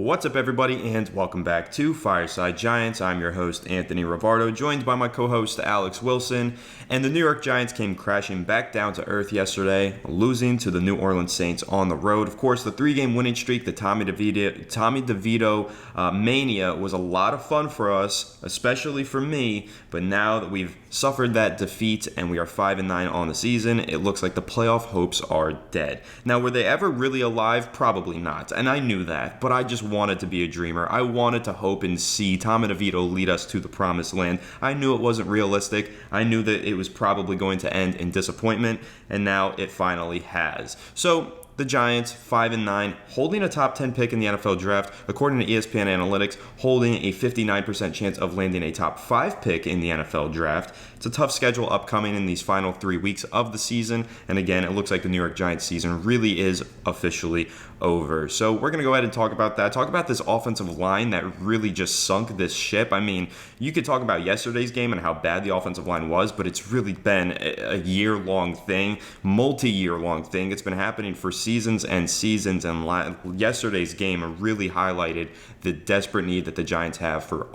What's up, everybody, and welcome back to Fireside Giants. I'm your host, Anthony Rivardo, joined by my co-host, Alex Wilson. And the New York Giants came crashing back down to earth yesterday, losing to the New Orleans Saints on the road. Of course, the three-game winning streak, the Tommy DeVito mania, was a lot of fun for us, especially for me. But now that we've suffered that defeat and we are 5-9 on the season, it looks like the playoff hopes are dead. Now, were they ever really alive? Probably not, and I knew that, but I just wanted to be a dreamer. I wanted to hope and see Tommy DeVito lead us to the promised land. I knew it wasn't realistic. I knew that it was probably going to end in disappointment, and now it finally has. So the Giants, 5-9, holding a top 10 pick in the NFL draft, according to ESPN Analytics, holding a 59% chance of landing a top 5 pick in the NFL draft. It's a tough schedule upcoming in these final 3 weeks of the season, and again, it looks like the New York Giants season really is officially over. So we're going to go ahead and talk about that. Talk about this offensive line that really just sunk this ship. I mean, you could talk about yesterday's game and how bad the offensive line was, but it's really been a year-long thing, multi-year-long thing. It's been happening for seasons and seasons, and yesterday's game really highlighted the desperate need that the Giants have for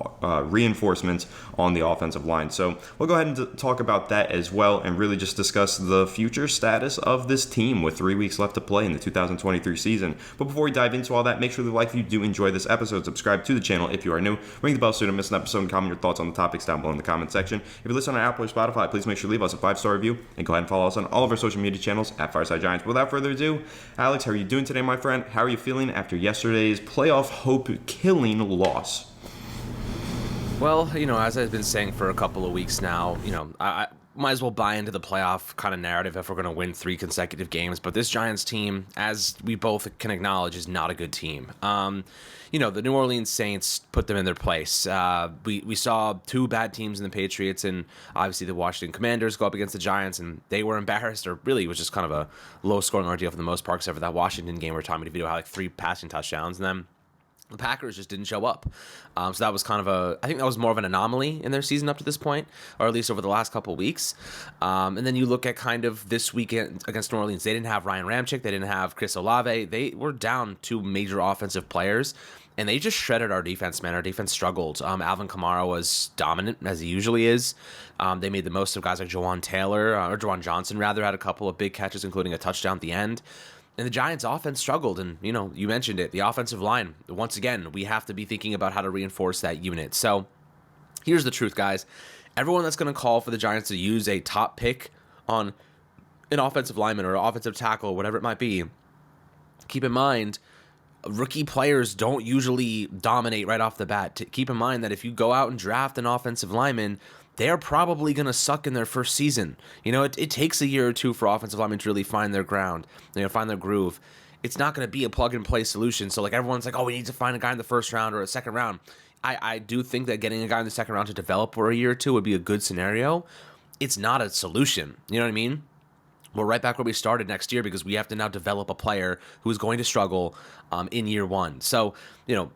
reinforcements on the offensive line. So we'll go ahead and talk about that as well and really just discuss the future status of this team with 3 weeks left to play in the 2023 season. But before we dive into all that, make sure to like if you do enjoy this episode, subscribe to the channel if you are new, ring the bell so you don't miss an episode, and comment your thoughts on the topics down below in the comment section. If you listen on Apple or Spotify, please make sure to leave us a 5-star review and go ahead and follow us on all of our social media channels at Fireside Giants. Without further ado, Alex, how are you doing today, my friend? How are you feeling after yesterday's playoff hope-killing loss? Well, as I've been saying for a couple of weeks now, I might as well buy into the playoff kind of narrative if we're going to win 3 consecutive games. But this Giants team, as we both can acknowledge, is not a good team. The New Orleans Saints put them in their place. We saw 2 bad teams in the Patriots and obviously the Washington Commanders go up against the Giants, and they were embarrassed, or really it was just kind of a low-scoring ordeal for the most part, except for that Washington game where Tommy DeVito had like 3 passing touchdowns, and then the Packers just didn't show up. So that was kind of I think that was more of an anomaly in their season up to this point, or at least over the last couple of weeks. And then you look at kind of this weekend against New Orleans, they didn't have Ryan Ramczyk, they didn't have Chris Olave. They were down 2 major offensive players, and they just shredded our defense, man. Our defense struggled. Alvin Kamara was dominant, as he usually is. They made the most of guys like Juwan Johnson, rather, had a couple of big catches, including a touchdown at the end. And the Giants' offense struggled, and, you mentioned it, the offensive line. Once again, we have to be thinking about how to reinforce that unit. So here's the truth, guys. Everyone that's going to call for the Giants to use a top pick on an offensive lineman or an offensive tackle, whatever it might be, keep in mind, rookie players don't usually dominate right off the bat. Keep in mind that if you go out and draft an offensive lineman, they are probably going to suck in their first season. It takes a year or 2 for offensive linemen to really find their ground, find their groove. It's not going to be a plug-and-play solution. So, everyone's like, oh, we need to find a guy in the first round or a second round. I do think that getting a guy in the second round to develop for a year or 2 would be a good scenario. It's not a solution. You know what I mean? We're right back where we started next year because we have to now develop a player who is going to struggle in year 1. So,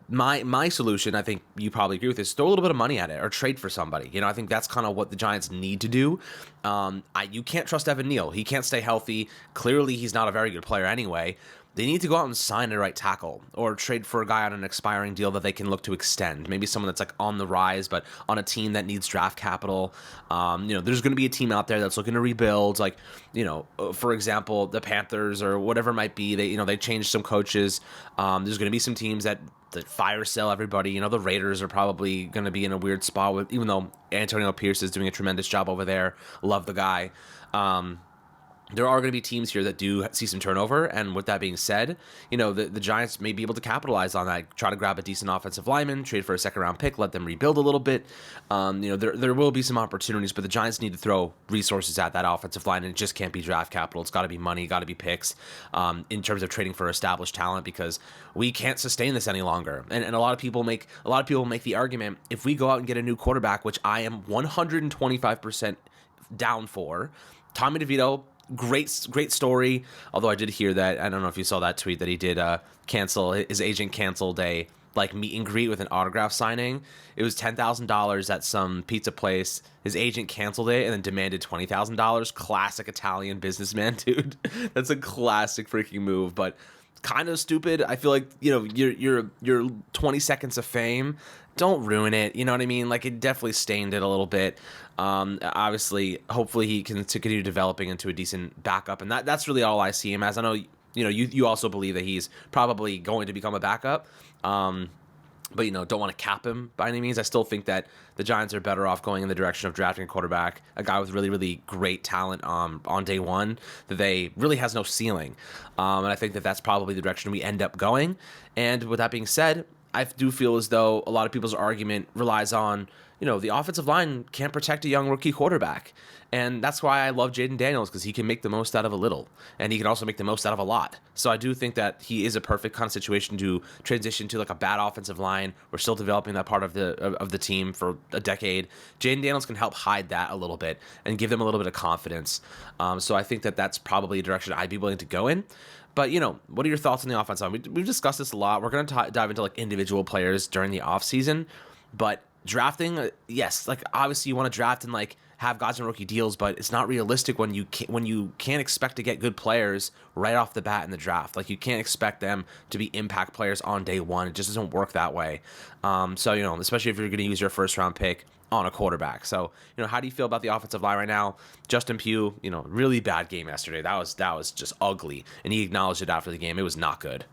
my solution, I think you probably agree with this, throw a little bit of money at it or trade for somebody. I think that's kind of what the Giants need to do. You can't trust Evan Neal. He can't stay healthy. Clearly, he's not a very good player anyway. They need to go out and sign a right tackle or trade for a guy on an expiring deal that they can look to extend. Maybe someone that's on the rise, but on a team that needs draft capital. There's going to be a team out there that's looking to rebuild. For example, the Panthers or whatever it might be. They changed some coaches. There's going to be some teams that fire sale everybody. The Raiders are probably going to be in a weird spot even though Antonio Pierce is doing a tremendous job over there. Love the guy. There are going to be teams here that do see some turnover, and with that being said, the Giants may be able to capitalize on that, try to grab a decent offensive lineman, trade for a second-round pick, let them rebuild a little bit. There will be some opportunities, but the Giants need to throw resources at that offensive line, and it just can't be draft capital. It's got to be money, got to be picks in terms of trading for established talent, because we can't sustain this any longer. And a lot of people make the argument, if we go out and get a new quarterback, which I am 125% down for, Tommy DeVito, great story. Although I did hear that, I don't know if you saw that tweet that he did his agent canceled a meet and greet with an autograph signing. It was $10,000 at some pizza place. His agent canceled it and then demanded $20,000. Classic Italian businessman, dude. That's a classic freaking move. But kind of stupid. I feel like, your 20 seconds of fame, don't ruin it. You know what I mean? Like, it definitely stained it a little bit. Obviously, hopefully he can continue developing into a decent backup, and that's really all I see him as. I know, you also believe that he's probably going to become a backup. But, don't want to cap him by any means. I still think that the Giants are better off going in the direction of drafting a quarterback, a guy with really, really great talent on day one that they really has no ceiling. And I think that that's probably the direction we end up going. And with that being said, I do feel as though a lot of people's argument relies on, the offensive line can't protect a young rookie quarterback. And that's why I love Jaden Daniels, because he can make the most out of a little, and he can also make the most out of a lot. So I do think that he is a perfect kind of situation to transition to like a bad offensive line. We're still developing that part of the team for a decade. Jaden Daniels can help hide that a little bit and give them a little bit of confidence. So I think that that's probably a direction I'd be willing to go in. But, what are your thoughts on the offense? We've discussed this a lot. We're going to dive into like individual players during the offseason. But drafting, yes, like obviously you want to draft and like have guys on rookie deals, but it's not realistic when you can't expect to get good players right off the bat in the draft. Like, you can't expect them to be impact players on day one. It just doesn't work that way. So, especially if you're going to use your first round pick on a quarterback. So, how do you feel about the offensive line right now? Justin Pugh, really bad game yesterday. That was just ugly, and he acknowledged it after the game. It was not good.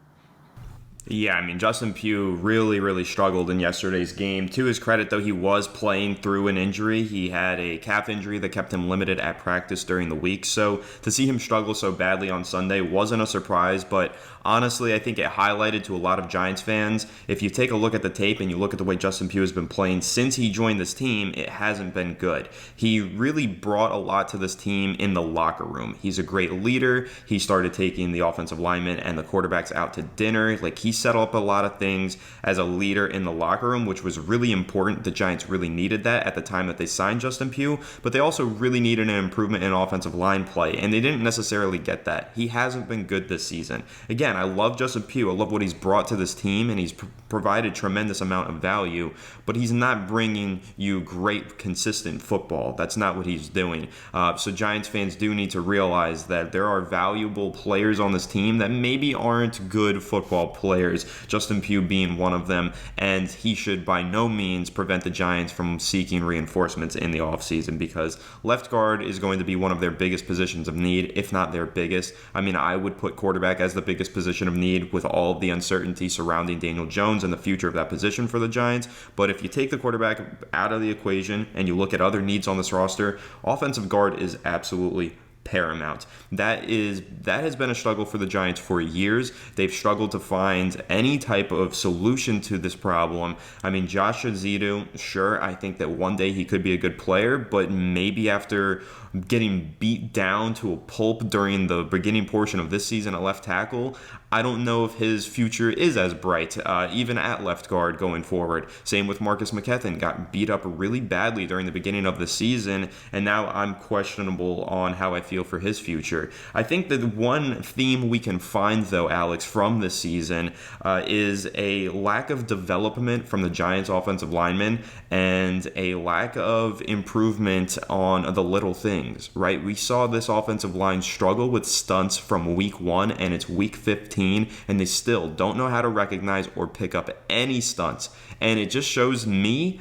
Yeah, I mean, Justin Pugh really, really struggled in yesterday's game. To his credit, though, he was playing through an injury. He had a calf injury that kept him limited at practice during the week. So to see him struggle so badly on Sunday wasn't a surprise, but honestly, I think it highlighted to a lot of Giants fans. If you take a look at the tape and you look at the way Justin Pugh has been playing since he joined this team, it hasn't been good. He really brought a lot to this team in the locker room. He's a great leader. He started taking the offensive linemen and the quarterbacks out to dinner. Like, he set up a lot of things as a leader in the locker room, which was really important. The Giants really needed that at the time that they signed Justin Pugh, but they also really needed an improvement in offensive line play, and they didn't necessarily get that. He hasn't been good this season. Again, I love Justin Pugh. I love what he's brought to this team, and he's provided tremendous amount of value, but he's not bringing you great, consistent football. That's not what he's doing. So Giants fans do need to realize that there are valuable players on this team that maybe aren't good football players, Justin Pugh being one of them, and he should by no means prevent the Giants from seeking reinforcements in the offseason, because left guard is going to be one of their biggest positions of need, if not their biggest. I mean, I would put quarterback as the biggest position of need with all of the uncertainty surrounding Daniel Jones and the future of that position for the Giants. But if you take the quarterback out of the equation and you look at other needs on this roster, offensive guard is absolutely paramount. That has been a struggle for the Giants for years. They've struggled to find any type of solution to this problem. I mean, Josh Azidu, sure, I think that one day he could be a good player, but maybe after getting beat down to a pulp during the beginning portion of this season at left tackle, I don't know if his future is as bright, even at left guard going forward. Same with Marcus McKethan, got beat up really badly during the beginning of the season, and now I'm questionable on how I feel for his future. I think that one theme we can find, though, Alex, from this season is a lack of development from the Giants offensive linemen and a lack of improvement on the little things, right? We saw this offensive line struggle with stunts from week 1, and it's week 15. And they still don't know how to recognize or pick up any stunts. And it just shows me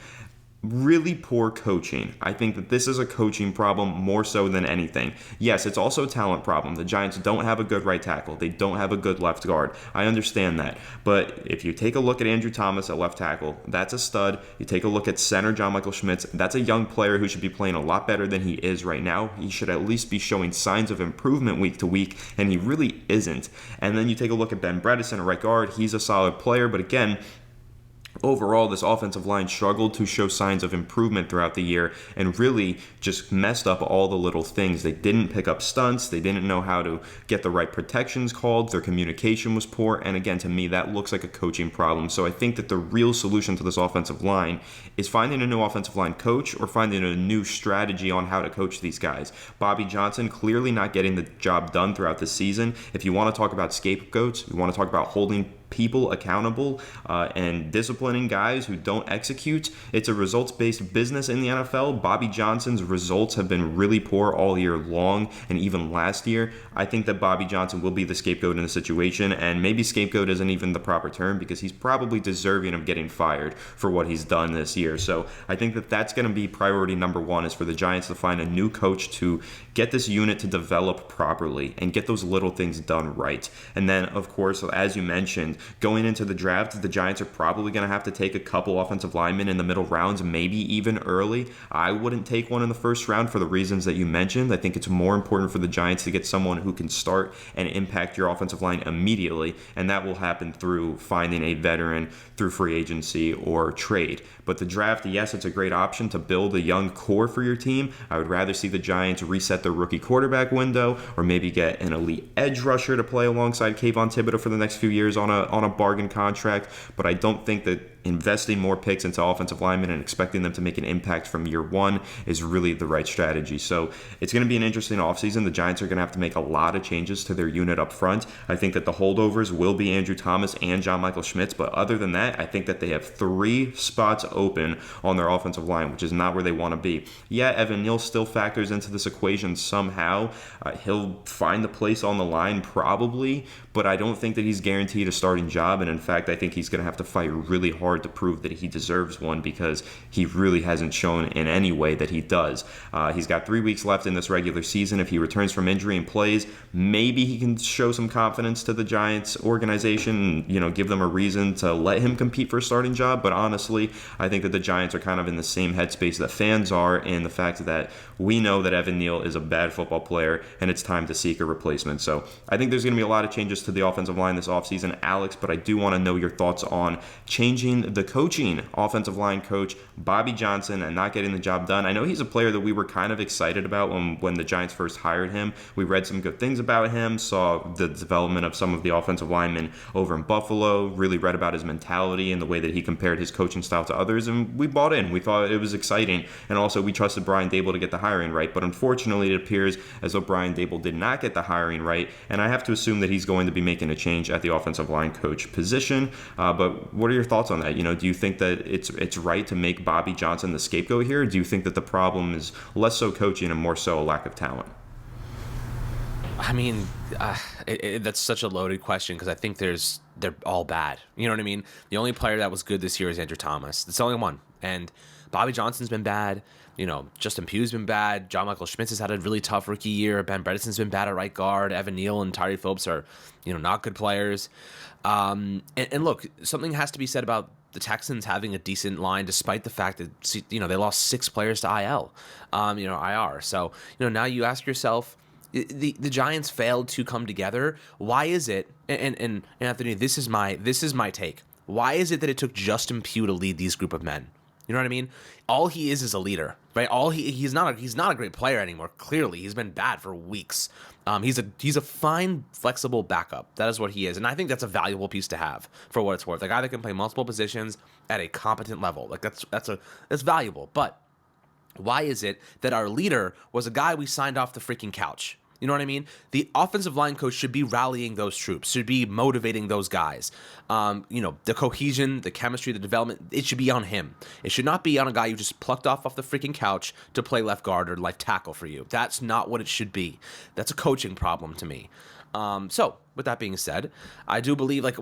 really poor coaching. I think that this is a coaching problem more so than anything. Yes, it's also a talent problem. The Giants don't have a good right tackle. They don't have a good left guard. I understand that. But if you take a look at Andrew Thomas at left tackle, that's a stud. You take a look at center John Michael Schmitz, that's a young player who should be playing a lot better than he is right now. He should at least be showing signs of improvement week to week, and he really isn't. And then you take a look at Ben Bredesen at right guard. He's a solid player, but again, overall, this offensive line struggled to show signs of improvement throughout the year and really just messed up all the little things. They didn't pick up stunts. They didn't know how to get the right protections called. Their communication was poor. And again, to me, that looks like a coaching problem. So I think that the real solution to this offensive line is finding a new offensive line coach or finding a new strategy on how to coach these guys. Bobby Johnson clearly not getting the job done throughout the season. If you want to talk about scapegoats, you want to talk about holding people accountable and disciplining guys who don't execute. It's a results-based business in the NFL. Bobby Johnson's results have been really poor all year long and even last year. I think that Bobby Johnson will be the scapegoat in the situation, and maybe scapegoat isn't even the proper term because he's probably deserving of getting fired for what he's done this year. So I think that that's going to be priority number one, is for the Giants to find a new coach to get this unit to develop properly and get those little things done right. And then, of course, as you mentioned, going into the draft, the Giants are probably going to have to take a couple offensive linemen in the middle rounds, maybe even early. I wouldn't take one in the first round for the reasons that you mentioned. I think it's more important for the Giants to get someone who can start and impact your offensive line immediately, and that will happen through finding a veteran through free agency or trade. But the draft, yes, it's a great option to build a young core for your team. I would rather see the Giants reset their rookie quarterback window, or maybe get an elite edge rusher to play alongside Kayvon Thibodeau for the next few years on a bargain contract. But I don't think that investing more picks into offensive linemen and expecting them to make an impact from year one is really the right strategy. So it's going to be an interesting offseason. The Giants are going to have to make a lot of changes to their unit up front. I think that the holdovers will be Andrew Thomas and John Michael Schmitz, but other than that, I think that they have 3 spots open on their offensive line, which is not where they want to be. Yeah, Evan Neal still factors into this equation somehow. He'll find the place on the line probably, but I don't think that he's guaranteed a starting job, and in fact, I think he's going to have to fight really hard to prove that he deserves one, because he really hasn't shown in any way that he does. He's got 3 weeks left in this regular season. If he returns from injury and plays, maybe he can show some confidence to the Giants organization, give them a reason to let him compete for a starting job. But honestly, I think that the Giants are kind of in the same headspace that fans are, in the fact that we know that Evan Neal is a bad football player and it's time to seek a replacement. So I think there's going to be a lot of changes to the offensive line this offseason, Alex, but I do want to know your thoughts on changing the coaching offensive line coach, Bobby Johnson, and not getting the job done. I know he's a player that we were kind of excited about when the Giants first hired him. We read some good things about him, saw the development of some of the offensive linemen over in Buffalo, really read about his mentality and the way that he compared his coaching style to others, and we bought in. We thought it was exciting, and also we trusted Brian Daboll to get the hiring right. But unfortunately, it appears as though Brian Daboll did not get the hiring right, and I have to assume that he's going to be making a change at the offensive line coach position. But what are your thoughts on that? Do you think that it's right to make Bobby Johnson the scapegoat here? Or do you think that the problem is less so coaching and more so a lack of talent? I mean, that's such a loaded question, because I think they're all bad. You know what I mean? The only player that was good this year is Andrew Thomas. It's the only one. And Bobby Johnson's been bad. Justin Pugh's been bad. John Michael Schmitz has had a really tough rookie year. Ben Bredesen's been bad at right guard. Evan Neal and Tyree Phillips are, not good players. And look, something has to be said about the Texans having a decent line, despite the fact that, they lost 6 players to IL, IR. So, now you ask yourself, the Giants failed to come together. Why is it? And Anthony, this is my take. Why is it that it took Justin Pugh to lead these group of men? You know what I mean? All he is a leader, right? He's not a great player anymore. Clearly, he's been bad for weeks. He's a fine, flexible backup. That is what he is, and I think that's a valuable piece to have for what it's worth. A guy that can play multiple positions at a competent level, like that's valuable. But why is it that our leader was a guy we signed off the freaking couch? You know what I mean? The offensive line coach should be rallying those troops, should be motivating those guys. The cohesion, the chemistry, the development, it should be on him. It should not be on a guy you just plucked off the freaking couch to play left guard or left tackle for you. That's not what it should be. That's a coaching problem to me. So, with that being said, I do believe like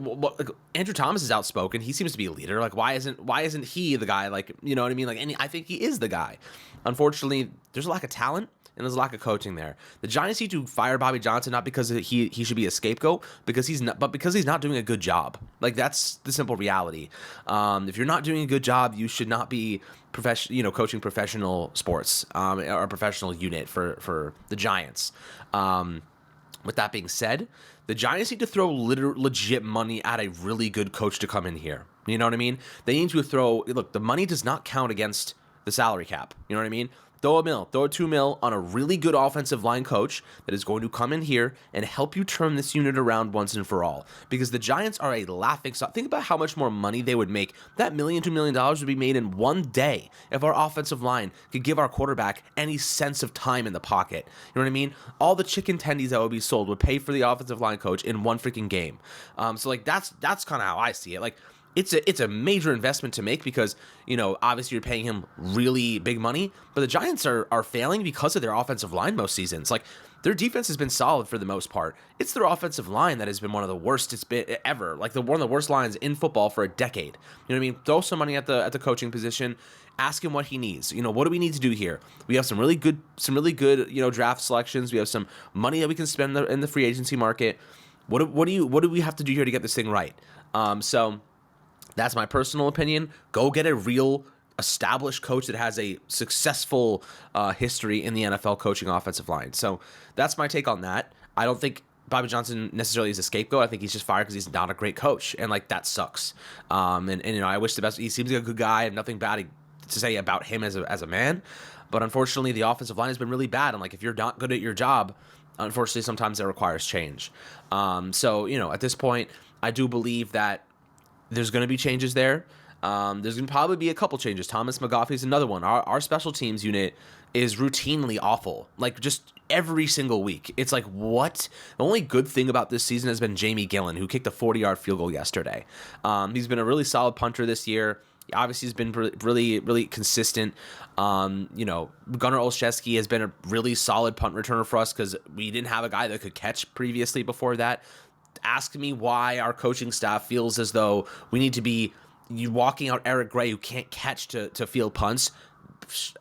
Andrew Thomas is outspoken. He seems to be a leader. Like why isn't he the guy? Like, you know what I mean? Like, and I think he is the guy. Unfortunately, there's a lack of talent. And there's a lack of coaching there. The Giants need to fire Bobby Johnson, not because he should be a scapegoat, because he's not doing a good job. Like, that's the simple reality. If you're not doing a good job, you should not be coaching professional sports or a professional unit for the Giants. With that being said, the Giants need to throw legit money at a really good coach to come in here. You know what I mean? They need to look, the money does not count against the salary cap. You know what I mean? Throw a 2 mil on a really good offensive line coach that is going to come in here and help you turn this unit around once and for all. Because the Giants are a laughing stock. Think about how much more money they would make. That $2 million would be made in one day if our offensive line could give our quarterback any sense of time in the pocket. You know what I mean? All the chicken tendies that would be sold would pay for the offensive line coach in one freaking game. So like that's kind of how I see it. Like, it's a major investment to make because, obviously you're paying him really big money, but the Giants are failing because of their offensive line most seasons. Like, their defense has been solid for the most part. It's their offensive line that has been one of the worst it's been ever. Like, one of the worst lines in football for a decade. You know what I mean? Throw some money at the coaching position. Ask him what he needs. What do we need to do here? We have some really good, draft selections. We have some money that we can spend in the free agency market. What do we have to do here to get this thing right? So that's my personal opinion. Go get a real established coach that has a successful history in the NFL coaching offensive line. So that's my take on that. I don't think Bobby Johnson necessarily is a scapegoat. I think he's just fired because he's not a great coach, and like that sucks. And I wish the best. He seems like a good guy. I have nothing bad to say about him as a man, but unfortunately the offensive line has been really bad. And like, if you're not good at your job, unfortunately sometimes that requires change. So at this point, I do believe that there's going to be changes there. There's going to probably be a couple changes. Thomas McGaughey is another one. Our special teams unit is routinely awful. Like, just every single week. It's like, what? The only good thing about this season has been Jamie Gillen, who kicked a 40-yard field goal yesterday. He's been a really solid punter this year. Obviously, he's been really, really consistent. Gunnar Olszewski has been a really solid punt returner for us because we didn't have a guy that could catch previously before that. Ask me why our coaching staff feels as though we need to be walking out Eric Gray, who can't catch to field punts.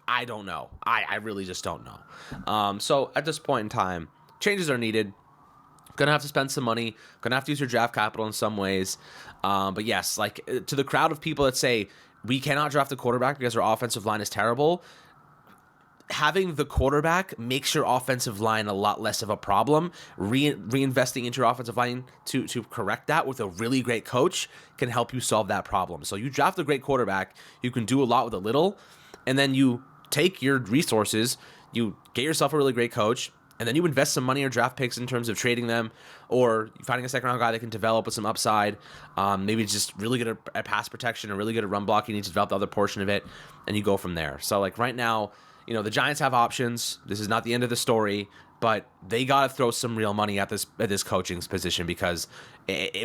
I don't know. I really just don't know. So at this point in time, changes are needed. Gonna have to spend some money. Gonna have to use your draft capital in some ways. But yes, like, to the crowd of people that say we cannot draft a quarterback because our offensive line is terrible, having the quarterback makes your offensive line a lot less of a problem. Reinvesting into your offensive line to correct that with a really great coach can help you solve that problem. So you draft a great quarterback, you can do a lot with a little, and then you take your resources, you get yourself a really great coach, and then you invest some money or draft picks in terms of trading them, or finding a second-round guy that can develop with some upside. Maybe just really good at pass protection or really good at run blocking. You need to develop the other portion of it, and you go from there. So, like, right now, the Giants have options. This is not the end of the story, but they got to throw some real money at this coaching position because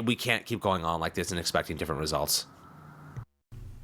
we can't keep going on like this and expecting different results.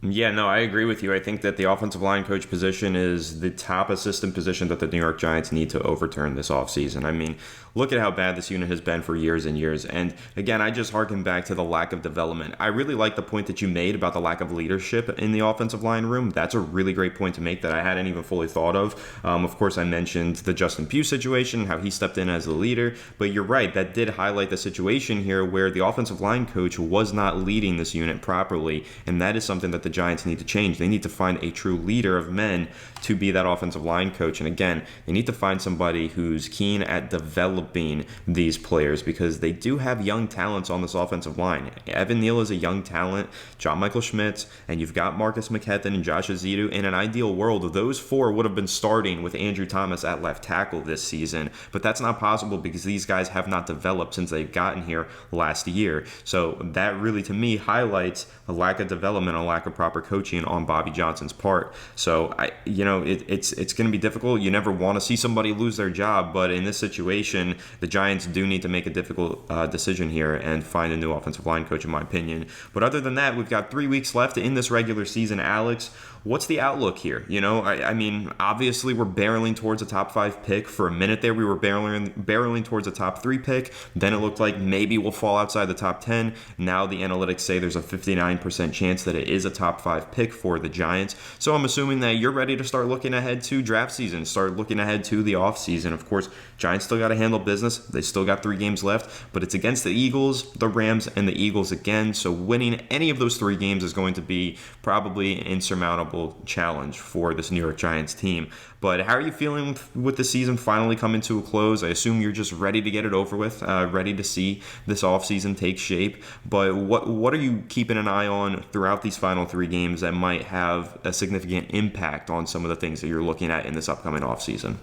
Yeah, no, I agree with you. I think that the offensive line coach position is the top assistant position that the New York Giants need to overturn this offseason. I mean, look at how bad this unit has been for years and years. And again, I just harken back to the lack of development. I really like the point that you made about the lack of leadership in the offensive line room. That's a really great point to make that I hadn't even fully thought of. Of course, I mentioned the Justin Pugh situation, how he stepped in as the leader. But you're right, that did highlight the situation here where the offensive line coach was not leading this unit properly. And that is something that the Giants need to change. They need to find a true leader of men to be that offensive line coach. And again, they need to find somebody who's keen at developing these players because they do have young talents on this offensive line. Evan Neal is a young talent, John Michael Schmitz, and you've got Marcus McKethan and Josh Azidu. In an ideal world, those four would have been starting with Andrew Thomas at left tackle this season, but that's not possible because these guys have not developed since they've gotten here last year. So that really, to me, highlights a lack of development, a lack of proper coaching on Bobby Johnson's part. So it's going to be difficult. You never want to see somebody lose their job, but in this situation, the Giants do need to make a difficult decision here and find a new offensive line coach, in my opinion. But other than that, we've got 3 weeks left in this regular season. Alex, what's the outlook here? I mean, obviously we're barreling towards a top 5 pick. For a minute there, we were barreling towards a top 3 pick. Then it looked like maybe we'll fall outside the top 10. Now the analytics say there's a 59% chance that it is a top 5 pick for the Giants. So I'm assuming that you're ready to start looking ahead to draft season, start looking ahead to the offseason. Of course, Giants still got to handle business. They still got 3 games left, but it's against the Eagles, the Rams, and the Eagles again. So winning any of those 3 games is going to be probably an insurmountable challenge for this New York Giants team. But how are you feeling with the season finally coming to a close? I assume you're just ready to get it over with, ready to see this offseason take shape. But what are you keeping an eye on throughout these final 3 3 games that might have a significant impact on some of the things that you're looking at in this upcoming offseason?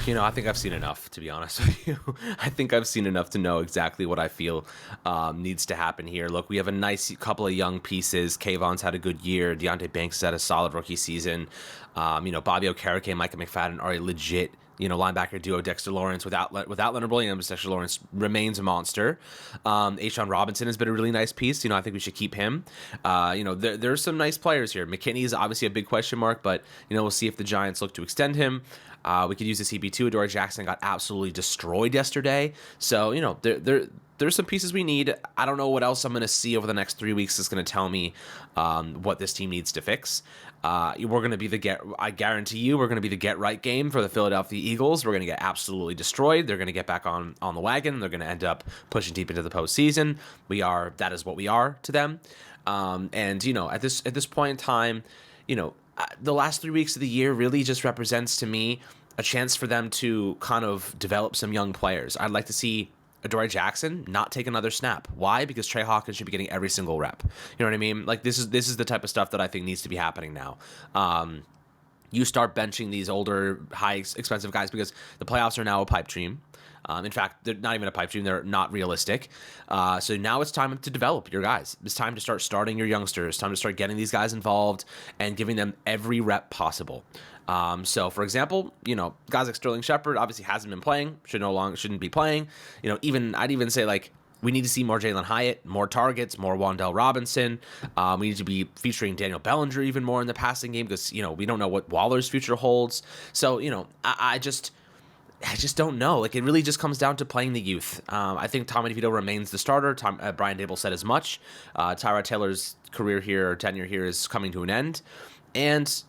I think I've seen enough, to be honest with you. I think I've seen enough to know exactly what I feel needs to happen here. Look, we have a nice couple of young pieces. Kayvon's had a good year. Deontay Banks has had a solid rookie season. Bobby Okereke and Micah McFadden are a legit linebacker duo. Dexter Lawrence without Leonard Williams, Dexter Lawrence remains a monster. A'Shawn Robinson has been a really nice piece. I think we should keep him. There's some nice players here. McKinney is obviously a big question mark, but we'll see if the Giants look to extend him. We could use the CP2. Adoree Jackson got absolutely destroyed yesterday. So, there's some pieces we need. I don't know what else I'm going to see over the next 3 weeks that's going to tell me what this team needs to fix. I guarantee you, we're going to be the get-right game for the Philadelphia Eagles. We're going to get absolutely destroyed. They're going to get back on the wagon. They're going to end up pushing deep into the postseason. That is what we are to them. At this point in time, the last 3 weeks of the year really just represents to me a chance for them to kind of develop some young players. I'd like to see Adoree Jackson not take another snap. Why? Because Trey Hawkins should be getting every single rep. You know what I mean? Like this is the type of stuff that I think needs to be happening now. You start benching these older, high expensive guys because the playoffs are now a pipe dream. In fact, they're not even a pipe dream. They're not realistic. So now it's time to develop your guys. It's time to start starting your youngsters. It's time to start getting these guys involved and giving them every rep possible. So, for example, guys like Sterling Shepard obviously hasn't been playing, shouldn't be playing. I'd even say like we need to see more Jalen Hyatt, more targets, more Wan'Dale Robinson. We need to be featuring Daniel Bellinger even more in the passing game because we don't know what Waller's future holds. So I just don't know. Like, it really just comes down to playing the youth. I think Tommy DeVito remains the starter. Brian Dable said as much. Tyrod Taylor's tenure here is coming to an end. And,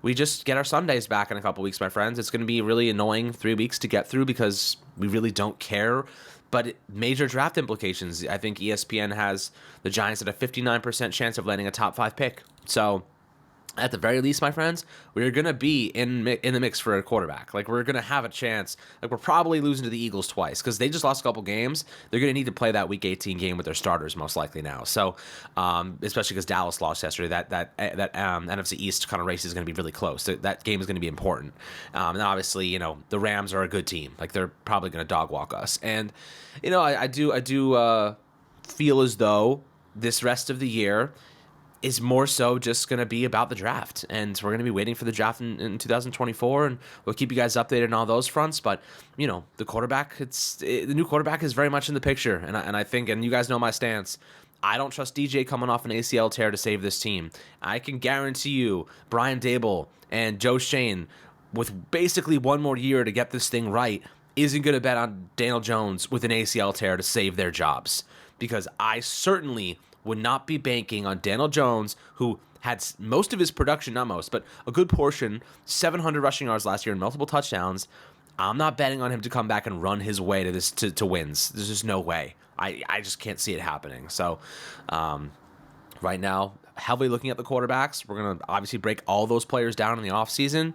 we just get our Sundays back in a couple weeks, my friends. It's going to be really annoying 3 weeks to get through because we really don't care. But major draft implications. I think ESPN has the Giants at a 59% chance of landing a top 5 pick. So at the very least, my friends, we're going to be in the mix for a quarterback. Like, we're going to have a chance. Like, we're probably losing to the Eagles twice because they just lost a couple games. They're going to need to play that Week 18 game with their starters most likely now. So, especially because Dallas lost yesterday, that NFC East kind of race is going to be really close. That game is going to be important. And obviously, the Rams are a good team. Like, they're probably going to dog walk us. And, I do feel as though this rest of the year is more so just going to be about the draft. And we're going to be waiting for the draft in 2024, and we'll keep you guys updated on all those fronts. But, the new quarterback is very much in the picture. And I think, and you guys know my stance, I don't trust DJ coming off an ACL tear to save this team. I can guarantee you Brian Dable and Joe Shane, with basically one more year to get this thing right, isn't going to bet on Daniel Jones with an ACL tear to save their jobs. Because I certainly would not be banking on Daniel Jones, who had most of his production, not most, but a good portion, 700 rushing yards last year and multiple touchdowns. I'm not betting on him to come back and run his way to wins. There's just no way. I just can't see it happening. So right now, heavily looking at the quarterbacks. We're going to obviously break all those players down in the offseason.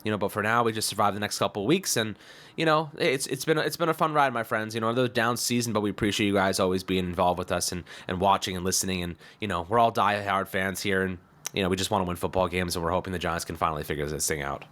But for now, we just survive the next couple of weeks, and it's been a fun ride, my friends. Another down season, but we appreciate you guys always being involved with us and watching and listening, and we're all diehard fans here, and we just want to win football games, and we're hoping the Giants can finally figure this thing out.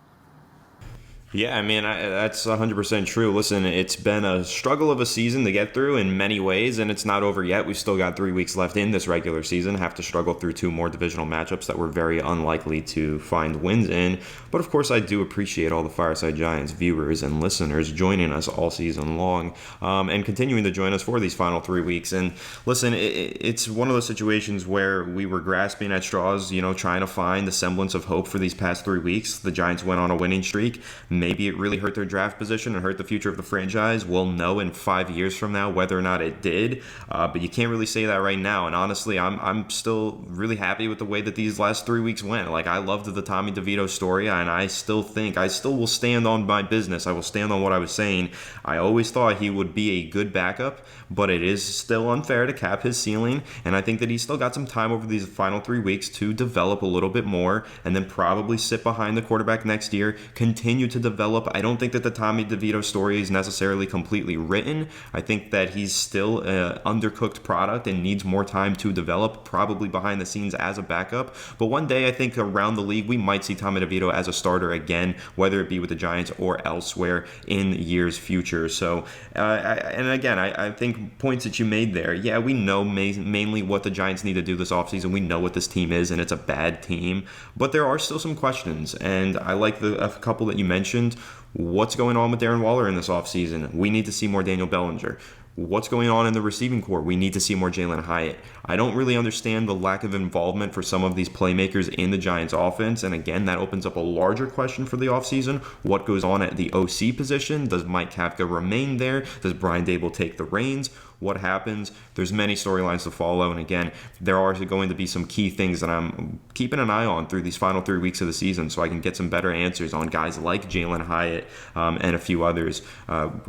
Yeah, I mean, that's 100% true. Listen, it's been a struggle of a season to get through in many ways, and it's not over yet. We've still got 3 weeks left in this regular season, have to struggle through 2 more divisional matchups that we're very unlikely to find wins in. But of course, I do appreciate all the Fireside Giants viewers and listeners joining us all season long and continuing to join us for these final 3 weeks. And listen, it's one of those situations where we were grasping at straws, trying to find the semblance of hope for these past 3 weeks. The Giants went on a winning streak. Maybe it really hurt their draft position and hurt the future of the franchise. We'll know in 5 years from now whether or not it did, but you can't really say that right now. And honestly, I'm still really happy with the way that these last 3 weeks went. Like, I loved the Tommy DeVito story, and I still will stand on my business. I will stand on what I was saying. I always thought he would be a good backup, but it is still unfair to cap his ceiling, and I think that he's still got some time over these final 3 weeks to develop a little bit more, and then probably sit behind the quarterback next year, continue to develop. I don't think that the Tommy DeVito story is necessarily completely written. I think that he's still an undercooked product and needs more time to develop, probably behind the scenes as a backup. But one day, I think around the league, we might see Tommy DeVito as a starter again, whether it be with the Giants or elsewhere in years future. So, I think points that you made there, yeah, we know mainly what the Giants need to do this offseason. We know what this team is, and it's a bad team. But there are still some questions, and I like a couple that you mentioned. What's going on with Darren Waller in this offseason? We need to see more Daniel Bellinger. What's going on in the receiving core? We need to see more Jalen Hyatt. I don't really understand the lack of involvement for some of these playmakers in the Giants offense. And again, that opens up a larger question for the offseason. What goes on at the OC position? Does Mike Kafka remain there? Does Brian Dable take the reins? What happens? There's many storylines to follow. And again, there are going to be some key things that I'm keeping an eye on through these final 3 weeks of the season so I can get some better answers on guys like Jalen Hyatt and a few others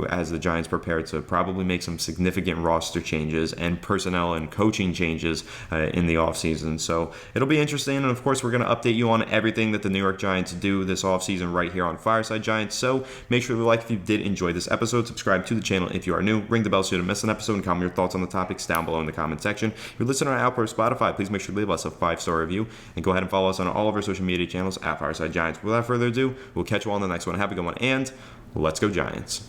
as the Giants prepare to probably make some significant roster changes and personnel and coaching changes in the offseason. So it'll be interesting. And of course, we're going to update you on everything that the New York Giants do this offseason right here on Fireside Giants. So make sure to like if you did enjoy this episode. Subscribe to the channel if you are new. Ring the bell so you don't miss an episode. Comment your thoughts on the topics down below in the comment section. If you're listening on Apple or Spotify, please make sure to leave us a 5-star review and go ahead and follow us on all of our social media channels at Fireside Giants. Without further ado, we'll catch you all on the next one. Have a good one, and let's go Giants.